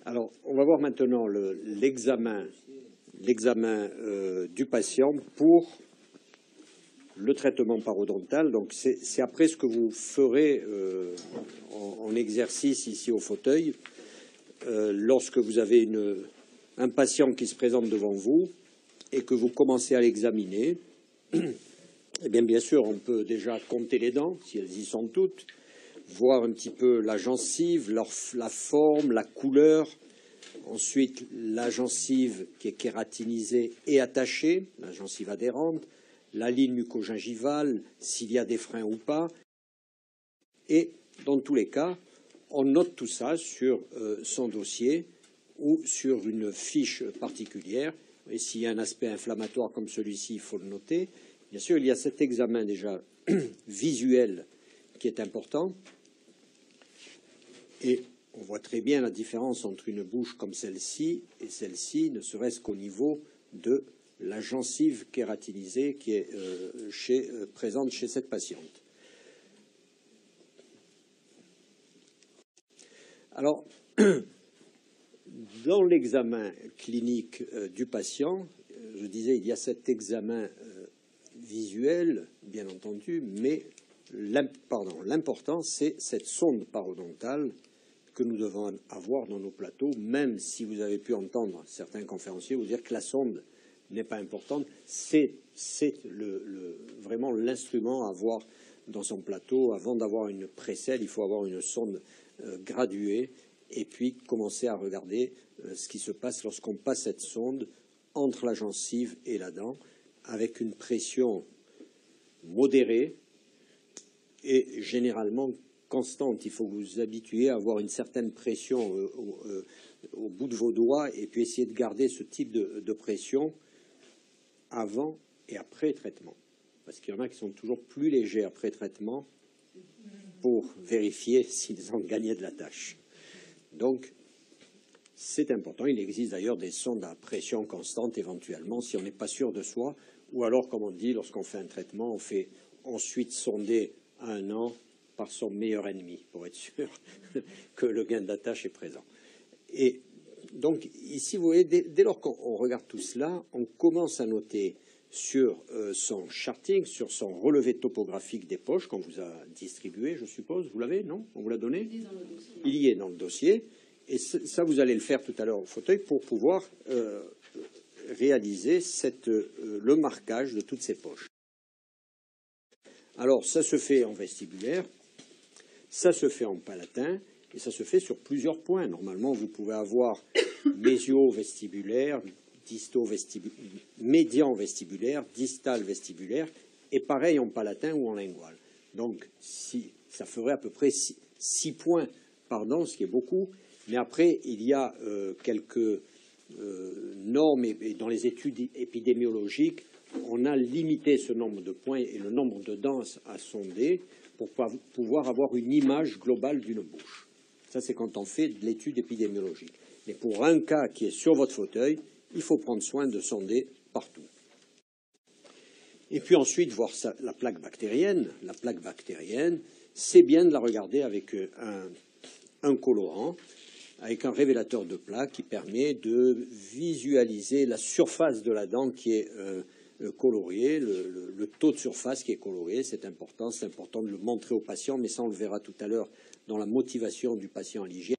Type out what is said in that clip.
Alors, on va voir maintenant l'examen du patient pour le traitement parodontal. Donc, c'est après ce que vous ferez en exercice ici au fauteuil. Lorsque vous avez un patient qui se présente devant vous et que vous commencez à l'examiner, eh bien sûr, on peut déjà compter les dents, si elles y sont toutes, voir un petit peu la gencive, la forme, la couleur. Ensuite, la gencive qui est kératinisée et attachée, la gencive adhérente, la ligne mucogingivale, s'il y a des freins ou pas. Et dans tous les cas, on note tout ça sur son dossier ou sur une fiche particulière. Et s'il y a un aspect inflammatoire comme celui-ci, il faut le noter. Bien sûr, il y a cet examen déjà visuel qui est important. Et on voit très bien la différence entre une bouche comme celle-ci et celle-ci, ne serait-ce qu'au niveau de la gencive kératinisée qui est présente chez cette patiente. Alors, dans l'examen clinique du patient, je disais, il y a cet examen visuel, bien entendu, mais l'important, c'est cette sonde parodontale que nous devons avoir dans nos plateaux, même si vous avez pu entendre certains conférenciers vous dire que la sonde n'est pas importante. C'est vraiment l'instrument à avoir dans son plateau. Avant d'avoir une précelle, il faut avoir une sonde graduée et puis commencer à regarder ce qui se passe lorsqu'on passe cette sonde entre la gencive et la dent avec une pression modérée et généralement constante. Il faut que vous vous habituiez à avoir une certaine pression au bout de vos doigts et puis essayer de garder ce type de pression avant et après traitement. Parce qu'il y en a qui sont toujours plus légers après traitement pour vérifier s'ils ont gagné de la tâche. Donc, c'est important. Il existe d'ailleurs des sondes à pression constante éventuellement si on n'est pas sûr de soi. Ou alors, comme on dit, lorsqu'on fait un traitement, on fait ensuite sonder à 1 an par son meilleur ennemi, pour être sûr que le gain de la tâche est présent. Et donc, ici, vous voyez, dès lors qu'on regarde tout cela, on commence à noter sur son charting, sur son relevé topographique des poches qu'on vous a distribué, je suppose. Vous l'avez, non? On vous l'a donné? Il y est dans le dossier. Et ça, vous allez le faire tout à l'heure au fauteuil pour pouvoir réaliser le marquage de toutes ces poches. Alors, ça se fait en vestibulaire, ça se fait en palatin, et ça se fait sur plusieurs points. Normalement, vous pouvez avoir mésio-vestibulaire, médian vestibulaire, distal vestibulaire, et pareil en palatin ou en lingual. Donc, ça ferait à peu près 6 points par dent, ce qui est beaucoup. Mais après, il y a quelques normes, et dans les études épidémiologiques, on a limité ce nombre de points et le nombre de dents à sonder pour pouvoir avoir une image globale d'une bouche. Ça, c'est quand on fait de l'étude épidémiologique. Mais pour un cas qui est sur votre fauteuil, il faut prendre soin de sonder partout. Et puis ensuite, voir la plaque bactérienne. La plaque bactérienne, c'est bien de la regarder avec un colorant, avec un révélateur de plaque qui permet de visualiser la surface de la dent qui est coloriée, le taux de surface qui est colorié. C'est important de le montrer au patient, mais ça on le verra tout à l'heure dans la motivation du patient à l'hygiène.